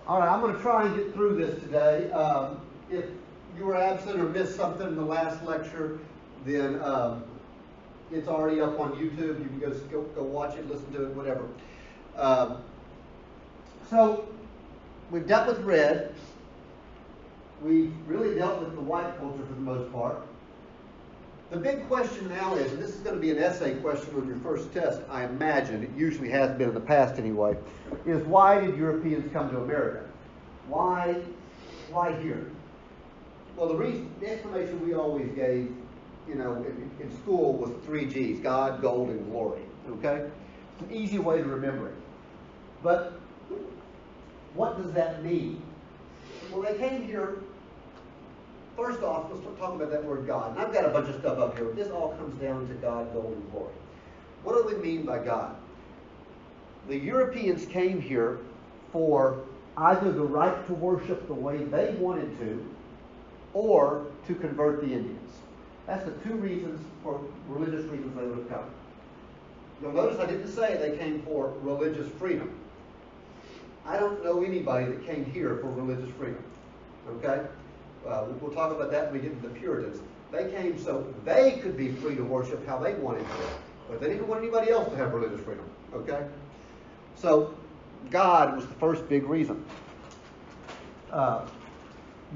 All right, I'm going to try and get through this today. If you were absent or missed something in the last lecture, then it's already up on YouTube. You can go watch it, listen to it, whatever. So we've dealt with red. We've really dealt with the white culture for the most part. The big question now is, and this is going to be an essay question on your first test, I imagine, it usually has been in the past anyway, is why did Europeans come to America? Why here? Well, the explanation we always gave, in school was 3 G's, God, gold, and glory, okay? It's an easy way to remember it. But what does that mean? Well, they came here. First off, let's talk about that word God. And I've got a bunch of stuff up here. This all comes down to God, gold, and glory. What do we mean by God? The Europeans came here for either the right to worship the way they wanted to, or to convert the Indians. That's the two reasons, for religious reasons, they would have come. You'll notice I didn't say they came for religious freedom. I don't know anybody that came here for religious freedom. Okay? We'll talk about that when we get into the Puritans. They came so they could be free to worship how they wanted to, but they didn't want anybody else to have religious freedom. Okay? So God was the first big reason.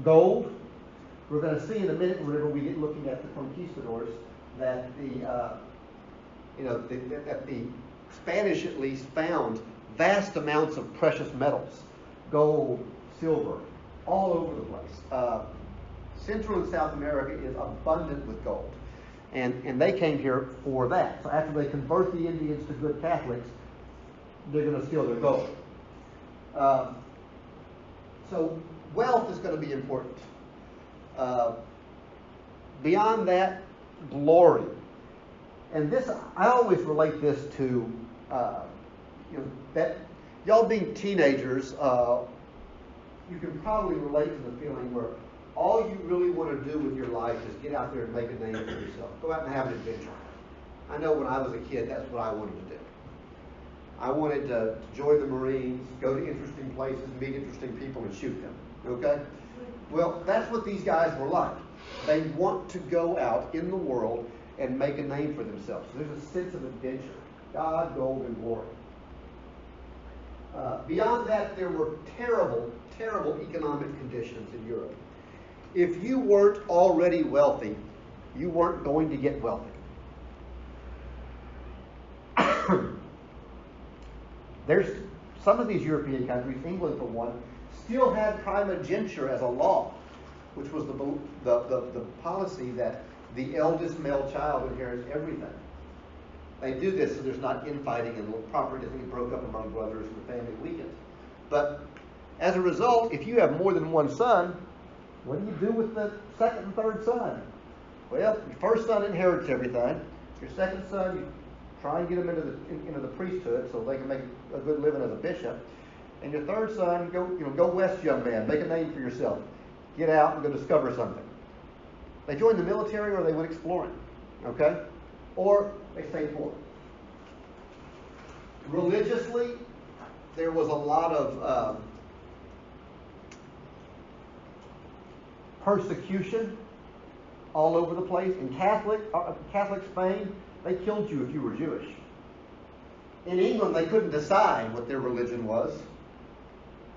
Gold. We're going to see in a minute, whenever we get looking at the Conquistadors, that that the Spanish at least found vast amounts of precious metals, gold, silver, all over the place. Central and South America is abundant with gold. And they came here for that. So after they convert the Indians to good Catholics, they're going to steal their gold. So wealth is going to be important. Beyond that, glory. And this, I always relate this to, that y'all being teenagers, you can probably relate to the feeling where all you really want to do with your life is get out there and make a name for yourself. Go out and have an adventure. I know when I was a kid, that's what I wanted to do. I wanted to join the Marines, go to interesting places, meet interesting people, and shoot them. Okay? Well, that's what these guys were like. They want to go out in the world and make a name for themselves. So there's a sense of adventure. God, gold, and glory. Beyond that, there were terrible, terrible economic conditions in Europe. If you weren't already wealthy, you weren't going to get wealthy. There's some of these European countries, England for one, still had primogeniture as a law, which was the policy that the eldest male child inherits everything. They do this so there's not infighting and property doesn't get broke up among brothers and the family weakens. But as a result, if you have more than one son, what do you do with the second and third son? Well, your first son inherits everything. Your second son, you try and get him into the priesthood so they can make a good living as a bishop. And your third son, go west, young man, make a name for yourself. Get out and go discover something. They join the military or they went exploring. Okay? Or they stay poor. Religiously, there was a lot of persecution all over the place. In Catholic Spain, they killed you if you were Jewish. In England, they couldn't decide what their religion was.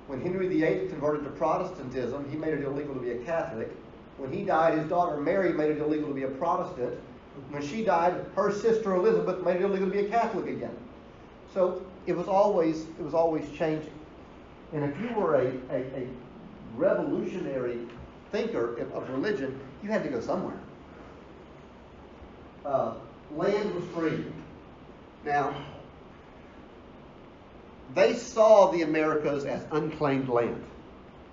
When Henry VIII converted to Protestantism, he made it illegal to be a Catholic. When he died, his daughter Mary made it illegal to be a Protestant. When she died, her sister Elizabeth made it illegal to be a Catholic again. So it was always changing. And if you were a revolutionary thinker of religion, you had to go somewhere. Land was free. Now, they saw the Americas as unclaimed land.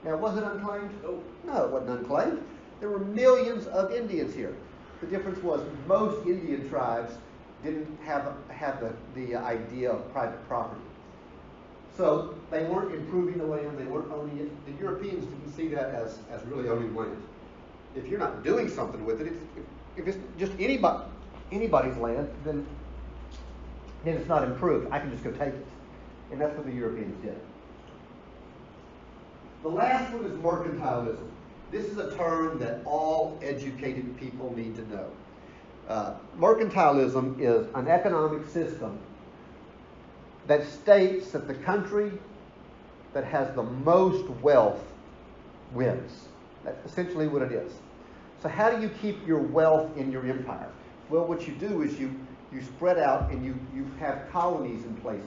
Now, was it unclaimed? No, it wasn't unclaimed. There were millions of Indians here. The difference was most Indian tribes didn't have the idea of private property. So they weren't improving the land, they weren't owning it. The Europeans didn't see that as really owning land. If you're not doing something with it, if it's just anybody's land, then it's not improved. I can just go take it. And that's what the Europeans did. The last one is mercantilism. This is a term that all educated people need to know. Mercantilism is an economic system that states that the country that has the most wealth wins. That's essentially what it is. So how do you keep your wealth in your empire? Well, what you do is you spread out and you have colonies in places.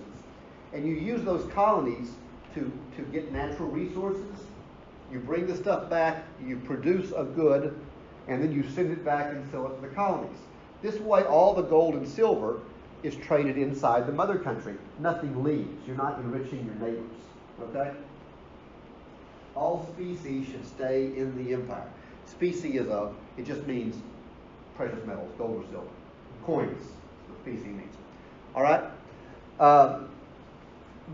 And you use those colonies to get natural resources. You bring the stuff back, you produce a good, and then you send it back and sell it to the colonies. This way, all the gold and silver is traded inside the mother country. Nothing leaves. You're not enriching your neighbors. Okay? All species should stay in the empire. Specie it just means precious metals, gold or silver. Coins is what specie means. All right?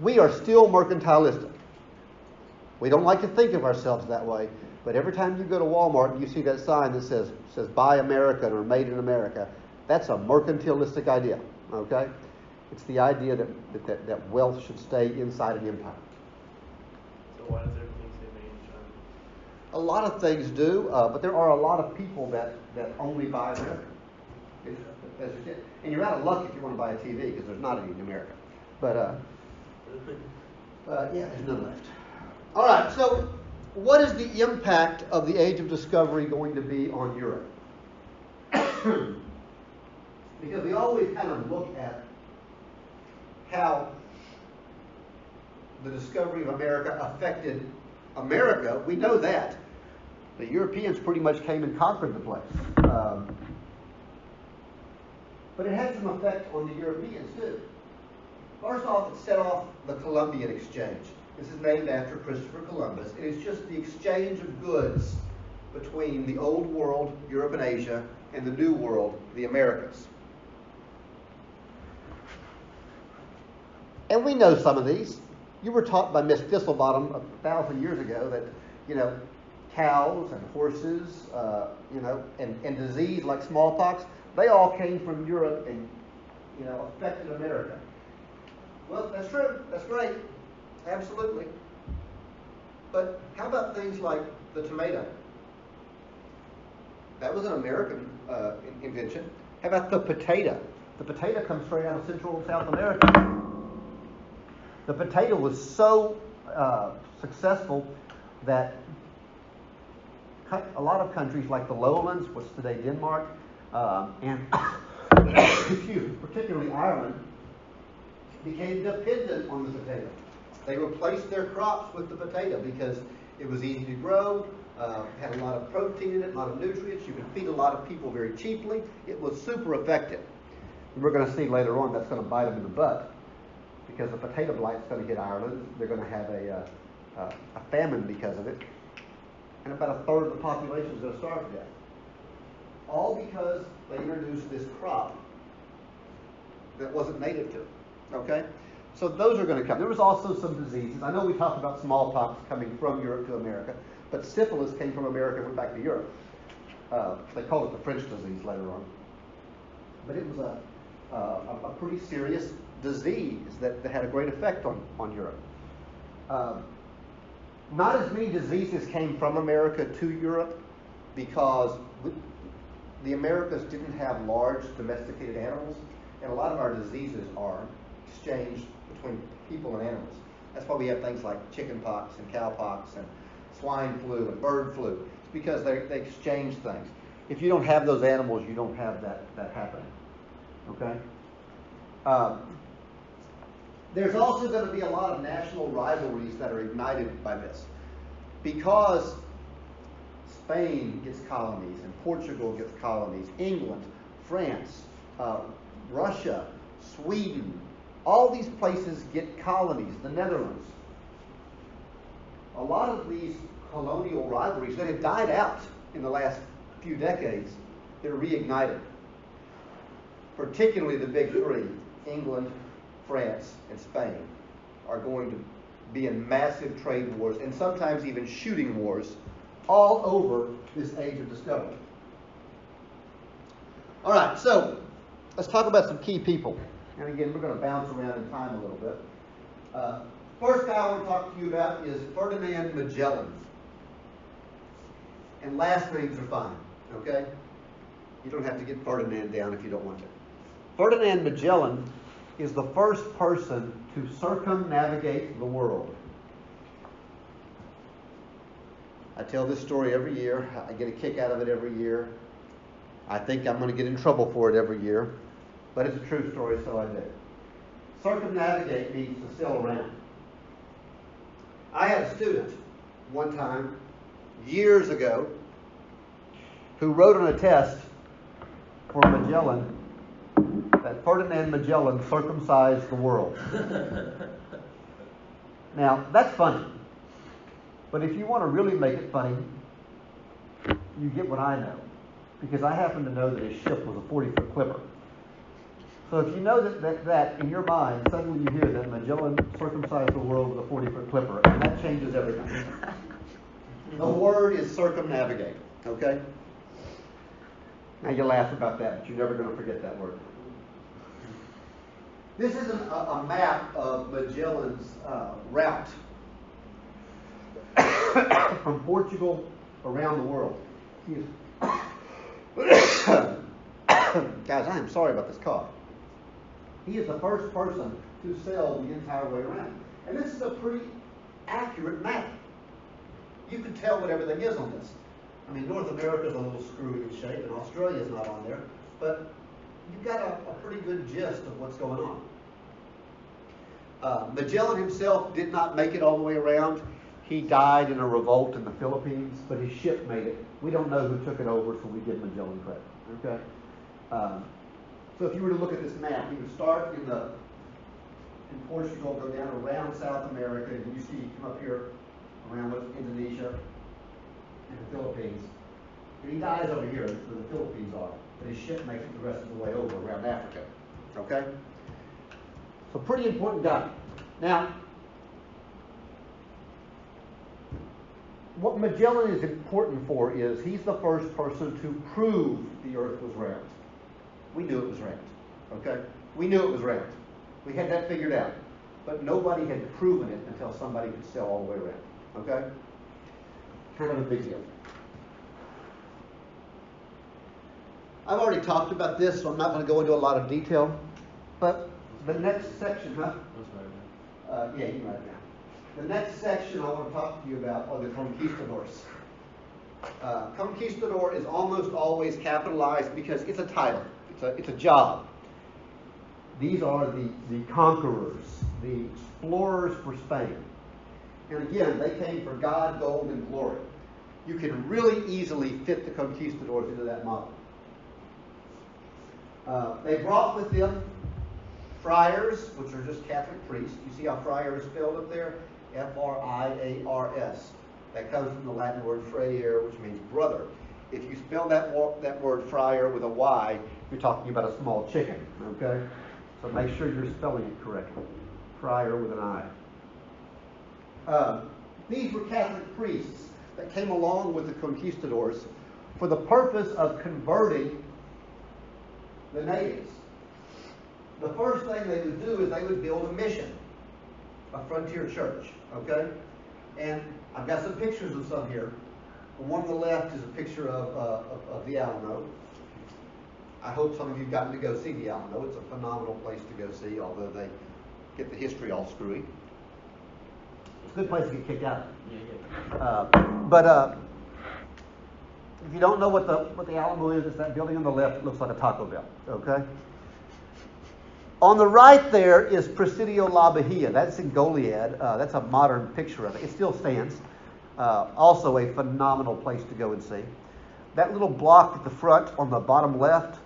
We are still mercantilistic. We don't like to think of ourselves that way, but every time you go to Walmart and you see that sign that says Buy American or Made in America, that's a mercantilistic idea. Okay? It's the idea that wealth should stay inside an empire. So why does everything say made in China? A lot of things do, but there are a lot of people that only buy American. And you're out of luck if you want to buy a TV because there's not any in America. But yeah, there's none left. All right, so what is the impact of the Age of Discovery going to be on Europe? Because we always kind of look at how the discovery of America affected America. We know that. The Europeans pretty much came and conquered the place. But it had some effect on the Europeans too. First off, it set off the Columbian Exchange. This is named after Christopher Columbus. It is just the exchange of goods between the old world, Europe and Asia, and the new world, the Americas. And we know some of these. You were taught by Miss Thistlebottom 1,000 years ago that, cows and horses, and disease like smallpox, they all came from Europe and, affected America. Well, that's true. That's great. Absolutely. But how about things like the tomato? That was an American invention. How about the potato? The potato comes straight out of Central and South America. The potato was so successfue that a lot of countries like the lowlands, what's today Denmark, and particularly Ireland, became dependent on the potato. They replaced their crops with the potato because it was easy to grow, had a lot of protein in it, a lot of nutrients. You could feed a lot of people very cheaply. It was super effective. And we're going to see later on that's going to bite them in the butt because the potato blight is going to hit Ireland. They're going to have a famine because of it. And about a third of the population is going to starve to death. All because they introduced this crop that wasn't native to it. Okay? So those are going to come. There was also some diseases. I know we talked about smallpox coming from Europe to America, but syphilis came from America and went back to Europe. They called it the French disease later on. But it was a pretty serious disease that had a great effect on Europe. Not as many diseases came from America to Europe because the Americas didn't have large domesticated animals, and a lot of our diseases are exchanged between people and animals. That's why we have things like chicken pox and cow pox and swine flu and bird flu. It's because they exchange things. If you don't have those animals, you don't have that happening. Okay? There's also going to be a lot of national rivalries that are ignited by this. Because Spain gets colonies and Portugal gets colonies, England, France, Russia, Sweden, all these places get colonies, the Netherlands. A lot of these colonial rivalries that have died out in the last few decades, they're reignited. Particularly the big three, England, France, and Spain, are going to be in massive trade wars and sometimes even shooting wars all over this age of discovery. All right, so let's talk about some key people. And again, we're going to bounce around in time a little bit. First guy I want to talk to you about is Ferdinand Magellan. And last names are fine, okay? You don't have to get Ferdinand down if you don't want to. Ferdinand Magellan is the first person to circumnavigate the world. I tell this story every year. I get a kick out of it every year. I think I'm going to get in trouble for it every year. But it's a true story, so I do. Circumnavigate means to sail around. I had a student one time, years ago, who wrote on a test for Magellan that Ferdinand Magellan circumcised the world. Now, that's funny. But if you want to really make it funny, you get what I know. Because I happen to know that his ship was a 40-foot clipper. So if you know that in your mind, suddenly you hear that Magellan circumcised the world with a 40-foot clipper, and that changes everything. The word is circumnavigate, okay? Now you laugh about that, but you're never going to forget that word. This is a map of Magellan's route from Portugal around the world. Guys, I am sorry about this cough. He is the first person to sail the entire way around. And this is a pretty accurate map. You can tell what everything is on this. I mean, North America is a little screwy in shape, and Australia is not on there. But you've got a pretty good gist of what's going on. Magellan himself did not make it all the way around. He died in a revolt in the Philippines, but his ship made it. We don't know who took it over, so we give Magellan credit. Okay. So if you were to look at this map, you would start in Portugal, go down around South America, and you see you come up here around what's Indonesia and the Philippines. And he dies over here where the Philippines are, but his ship makes it the rest of the way over around Africa. Okay? So pretty important guy. Now, what Magellan is important for is he's the first person to prove the earth was round. We knew it was round. Okay? We knew it was round. We had that figured out. But nobody had proven it until somebody could sail all the way around. Okay? Kind of a big deal. I've already talked about this, so I'm not going to go into a lot of detail. But the next section, huh? Yeah, you can write it down. The next section I want to talk to you about are the Conquistadors. Conquistador is almost always capitalized because it's a title. It's a job. These are the conquerors, the explorers for Spain. And again, they came for God, gold, and glory. You can really easily fit the Conquistadors into that model. They brought with them friars, which are just Catholic priests. You see how friar is spelled up there? F-R-I-A-R-S. That comes from the Latin word frere, which means brother. If you spell that word friar with a Y, you're talking about a small chicken, okay? So make sure you're spelling it correctly. Friar with an I. These were Catholic priests that came along with the conquistadors for the purpose of converting the natives. The first thing they would do is they would build a mission, a frontier church, okay? And I've got some pictures of some here. The one on the left is a picture of the Alamo. I hope some of you have gotten to go see the Alamo. It's a phenomenal place to go see, although they get the history all screwy. It's a good place to get kicked out of. But if you don't know what the Alamo is, it's that building on the left that looks like a Taco Bell, okay? On the right there is Presidio La Bahia. That's in Goliad. That's a modern picture of it. It still stands. Also a phenomenal place to go and see. That little block at the front on the bottom left,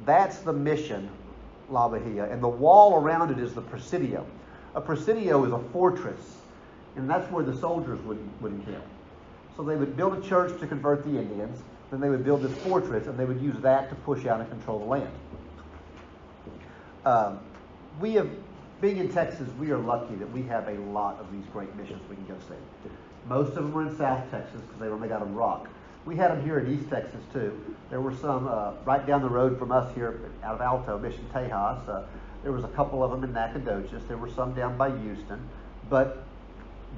that's the mission, La Bahia. And the wall around it is the Presidio. A Presidio is a fortress, and that's where the soldiers would encamp. So they would build a church to convert the Indians, then they would build this fortress, and they would use that to push out and control the land. Being in Texas, we are lucky that we have a lot of these great missions we can go see. Most of them were in South Texas because they were made out of rock. We had them here in East Texas too. There were some right down the road from us here out of Alto, Mission Tejas. There was a couple of them in Nacogdoches. There were some down by Houston. but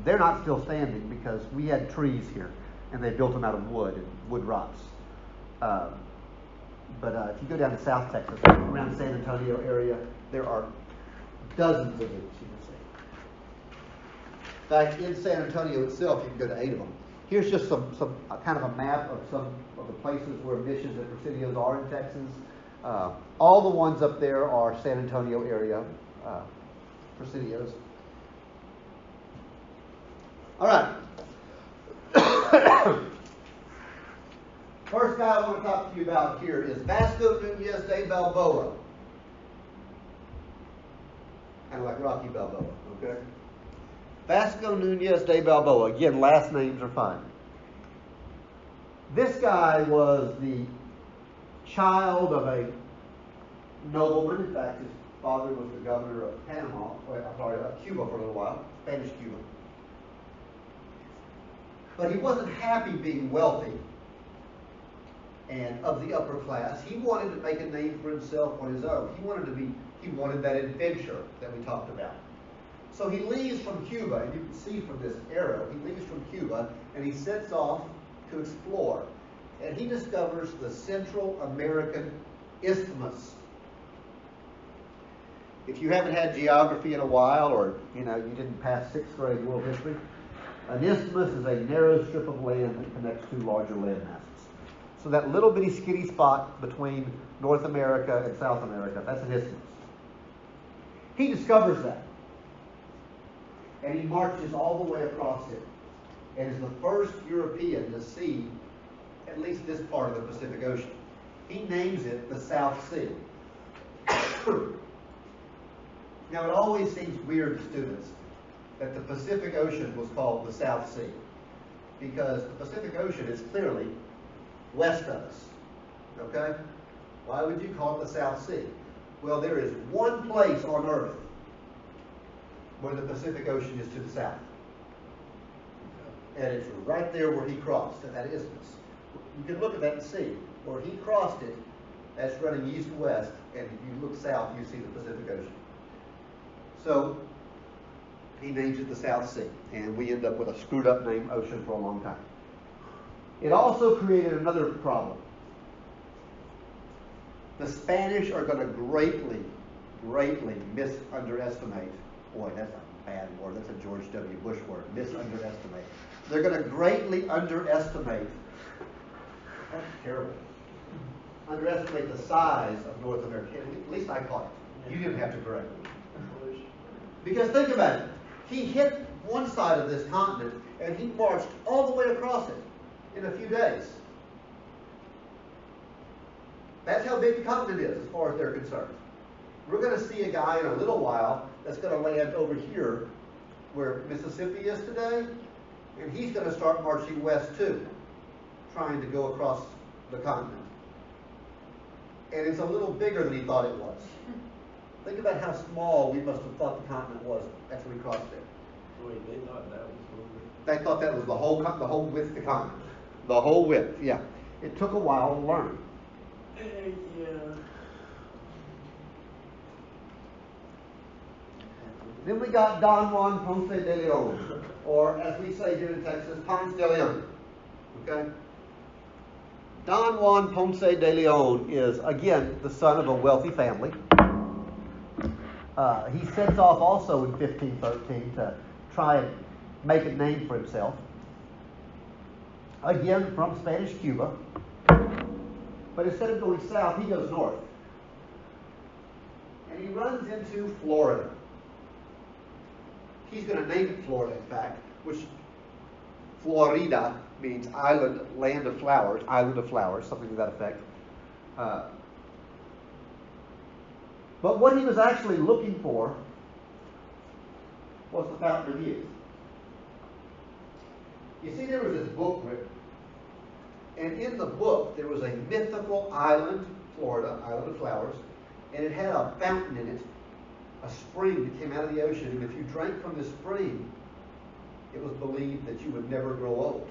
they're not still standing because we had trees here, and they built them out of wood and wood rots. But if you go down to South Texas, around San Antonio area, there are dozens of these, you can see. In fact, in San Antonio itself, you can go to 8 of them. Here's just some kind of a map of some of the places where missions and presidios are in Texas. All the ones up there are San Antonio area presidios. All right. First guy I want to talk to you about here is Vasco Núñez de Balboa. Kind of like Rocky Balboa, okay? Vasco Núñez de Balboa. Again, last names are fine. This guy was the child of a nobleman. In fact, his father was the governor of Panama, of Cuba for a little while, Spanish Cuba. But he wasn't happy being wealthy and of the upper class. He wanted to make a name for himself on his own. He wanted that adventure that we talked about. So he leaves from Cuba, and you can see from this arrow, he leaves from Cuba and he sets off to explore. And he discovers the Central American Isthmus. If you haven't had geography in a while, or you didn't pass 6th grade world history, an isthmus is a narrow strip of land that connects two larger land masses. So that little bitty skitty spot between North America and South America, that's an isthmus. He discovers that. And he marches all the way across it. And is the first European to see at least this part of the Pacific Ocean. He names it the South Sea. Now it always seems weird to students that the Pacific Ocean was called the South Sea, because the Pacific Ocean is clearly west of us, okay? Why would you call it the South Sea? Well, there is one place on Earth where the Pacific Ocean is to the south. And it's right there where he crossed, at that isthmus. You can look at that and see. Where he crossed it, that's running east-west, and if you look south, you see the Pacific Ocean. So, he names it the South Sea, and we end up with a screwed-up named ocean for a long time. It also created another problem. The Spanish are going to greatly misunderestimate. Boy, that's a bad word. That's a George W. Bush word. Misunderestimate. They're going to greatly underestimate. That's terrible. Underestimate the size of North America. At least I caught it. You didn't have to correct me. Because think about it. He hit one side of this continent and he marched all the way across it in a few days. That's how big the continent is as far as they're concerned. We're going to see a guy in a little while that's going to land over here where Mississippi is today, and he's going to start marching west too, trying to go across the continent. And it's a little bigger than he thought it was. Think about how small we must have thought the continent was after we crossed there. Wait, they thought that was over. They thought that was the whole width of the continent. The whole width, yeah. It took a while to learn. Yeah. Then we got Don Juan Ponce de Leon, or as we say here in Texas, Ponce de Leon. Okay? Don Juan Ponce de Leon is, again, the son of a wealthy family. He sets off also in 1513 to try and make a name for himself. Again, from Spanish Cuba. But instead of going south, he goes north. And he runs into Florida. He's going to name it Florida, in fact, which Florida means island, land of flowers, something to that effect. But what he was actually looking for was the Fountain of Youth. You see, there was this book written, and in the book there was a mythical island, Florida, island of flowers, and it had a fountain in it, a spring that came out of the ocean, and if you drank from the spring, it was believed that you would never grow old.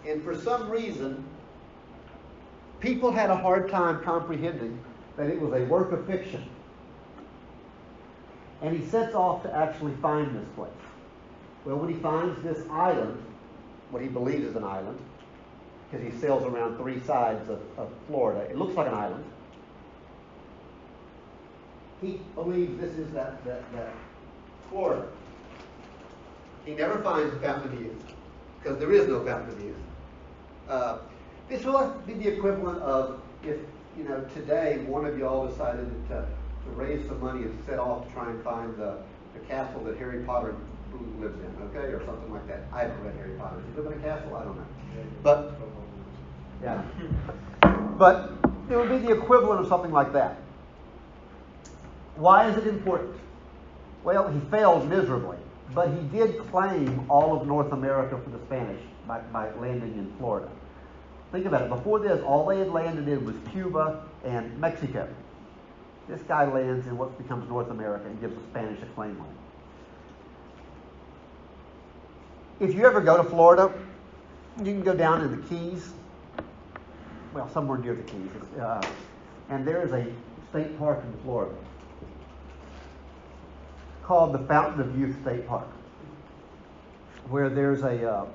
And for some reason, people had a hard time comprehending that it was a work of fiction. And he sets off to actually find this place. Well, when he finds this island, what he believes is an island, because he sails around three sides of Florida. It looks like an island. He believes this is that Florida. He never finds the Fountain of Youth, because there is no Fountain of Youth. This will be the equivalent of if, today one of y'all decided to raise some money and set off to try and find the castle that Harry Potter lives in, okay, or something like that. I haven't read Harry Potter. Does he live in a castle? I don't know. But, yeah. But it would be the equivalent of something like that. Why is it important? Well, he failed miserably, but he did claim all of North America for the Spanish by landing in Florida. Think about it. Before this, all they had landed in was Cuba and Mexico. This guy lands in what becomes North America and gives the Spanish a claim on it. If you ever go to Florida, you can go down in the Keys, well, somewhere near the Keys, and there is a state park in Florida called the Fountain of Youth State Park, where there's a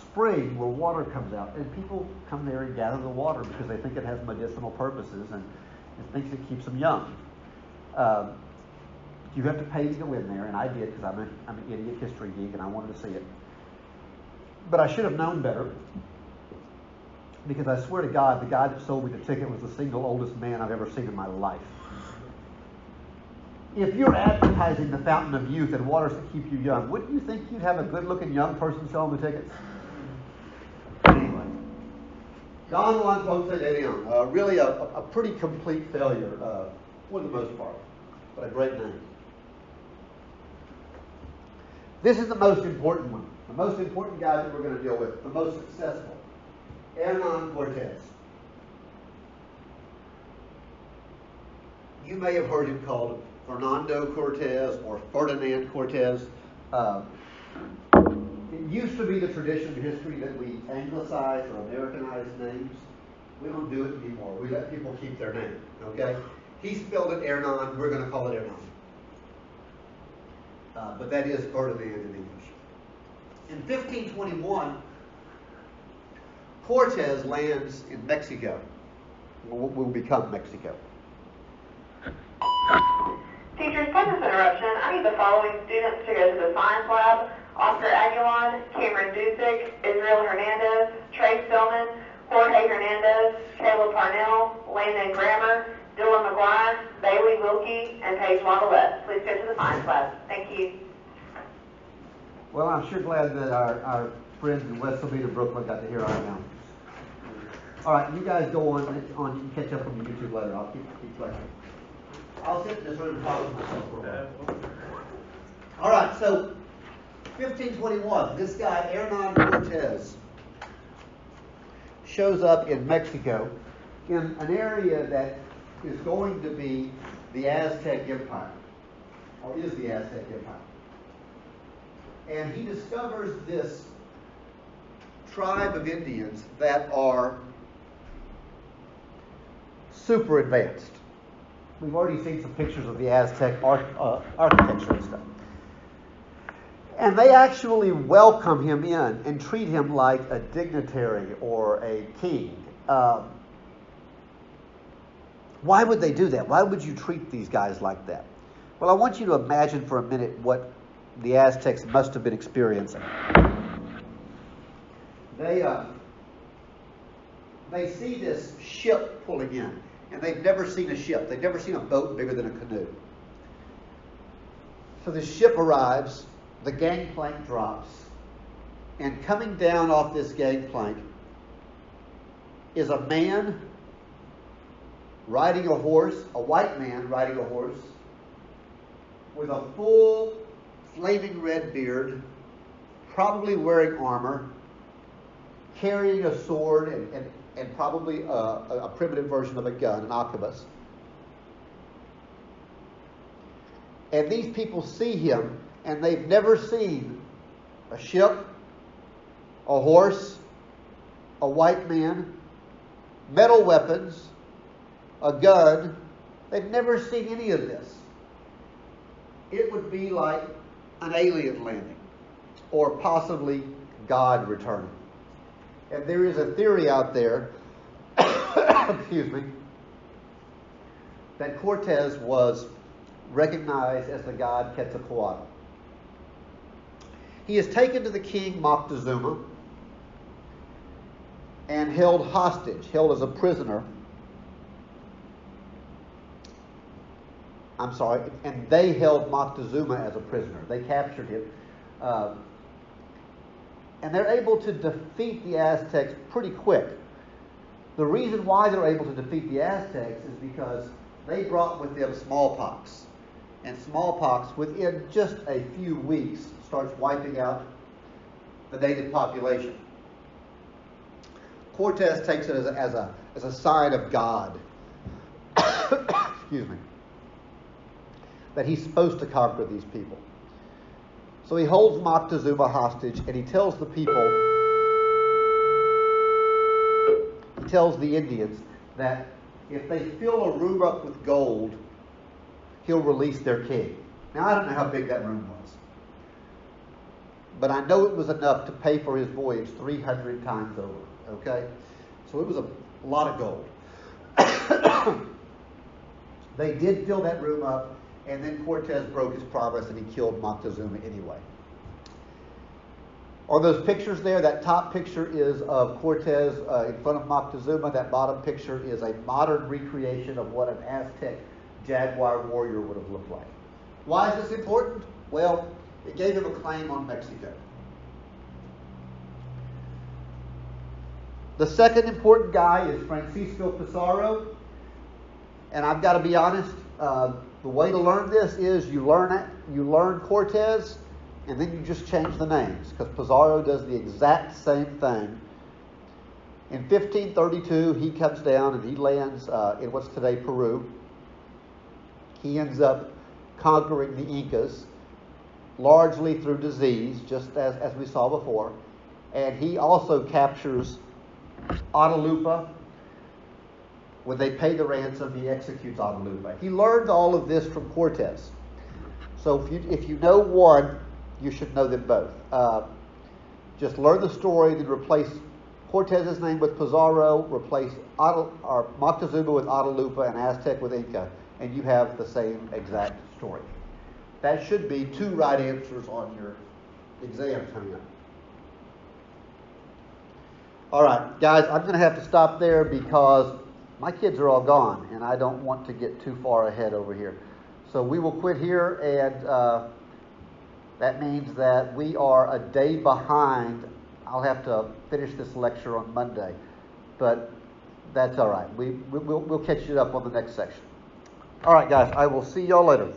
spring where water comes out, and people come there and gather the water because they think it has medicinal purposes and thinks it keeps them young. You have to pay to go in there, and I did because I'm an idiot history geek and I wanted to see it. But I should have known better, because I swear to God, the guy that sold me the ticket was the single oldest man I've ever seen in my life. If you're advertising the Fountain of Youth and waters that keep you young, wouldn't you think you'd have a good-looking young person selling the tickets? Anyway, Don Juan Ponce de Leon, really a pretty complete failure for the most part, but a great name. This is the most important one, the most important guy that we're going to deal with, the most successful, Hernán Cortes. You may have heard him called Fernando Cortes or Ferdinand Cortes. It used to be the tradition in history that we anglicize or Americanize names. We don't do it anymore. We let people keep their name, okay? He spelled it Hernán. We're going to call it Hernán. But that is Ferdinand in English. In 1521, Cortes lands in Mexico. Will become Mexico. Teachers, pardon this interruption. I need the following students to go to the science lab: Oscar Aguilan, Cameron Dusick, Israel Hernandez, Trey Stillman, Jorge Hernandez, Caleb Parnell, Landon Grammer, Dylan McGuire, Bailey Wilkie, and Paige Lavalette. Please go to the science lab. Thank you. Well, I'm sure glad that our friends in West Salina, Brooklyn got to hear our announcements. All right, you guys go on. You can catch up on the YouTube later. I'll keep lecturing. I'll sit in this room and talk to myself for a while. All right, so 1521, this guy, Hernán Cortes, shows up in Mexico in an area that is going to be the Aztec Empire, or is the Aztec Empire. And he discovers this tribe of Indians that are super advanced. We've already seen some pictures of the Aztec architecture and stuff. And they actually welcome him in and treat him like a dignitary or a king. Why would they do that? Why would you treat these guys like that? Well, I want you to imagine for a minute what the Aztecs must have been experiencing. They see this ship pulling in, and they've never seen a ship. They've never seen a boat bigger than a canoe. So the ship arrives, the gangplank drops, and coming down off this gangplank is a man riding a horse, a white man riding a horse, with a full flaming red beard, probably wearing armor, carrying a sword and probably a primitive version of a gun, an arquebus. And these people see him, and they've never seen a ship, a horse, a white man, metal weapons, a gun. They've never seen any of this. it would be like an alien landing, or possibly God returning. And there is a theory out there, excuse me, that Cortes was recognized as the god Quetzalcoatl. He is taken to the king Moctezuma and held hostage, held as a prisoner. I'm sorry, and they held Moctezuma as a prisoner. They captured him. And they're able to defeat the Aztecs pretty quick. The reason why they're able to defeat the Aztecs is because they brought with them smallpox. And smallpox, within just a few weeks, starts wiping out the native population. Cortes takes it as a sign of God. Excuse me. That he's supposed to conquer these people. So he holds Moctezuma hostage, and he tells the people, he tells the Indians that if they fill a room up with gold, he'll release their king. Now, I don't know how big that room was, but I know it was enough to pay for his voyage 300 times over, okay? So it was a lot of gold. They did fill that room up, and then Cortes broke his promise and he killed Moctezuma anyway. On those pictures there, that top picture is of Cortes in front of Moctezuma. That bottom picture is a modern recreation of what an Aztec jaguar warrior would have looked like. Why is this important? Well, it gave him a claim on Mexico. The second important guy is Francisco Pizarro. And I've got to be honest, the way to learn this is you learn Cortes, and then you just change the names, because Pizarro does the exact same thing. In 1532, he comes down and he lands in what's today Peru. He ends up conquering the Incas, largely through disease, just as we saw before. And he also captures Atalupa. When they pay the ransom, he executes Atalupa. He learned all of this from Cortes. So if you know one, you should know them both. Just learn the story, then replace Cortes' name with Pizarro, replace Moctezuma with Atalupa, and Aztec with Inca, and you have the same exact story. That should be 2 right answers on your exam coming up. All right, guys, I'm going to have to stop there because my kids are all gone, and I don't want to get too far ahead over here. So we will quit here, and that means that we are a day behind. I'll have to finish this lecture on Monday, but that's all right. We'll catch you up on the next section. All right, guys, I will see y'all later.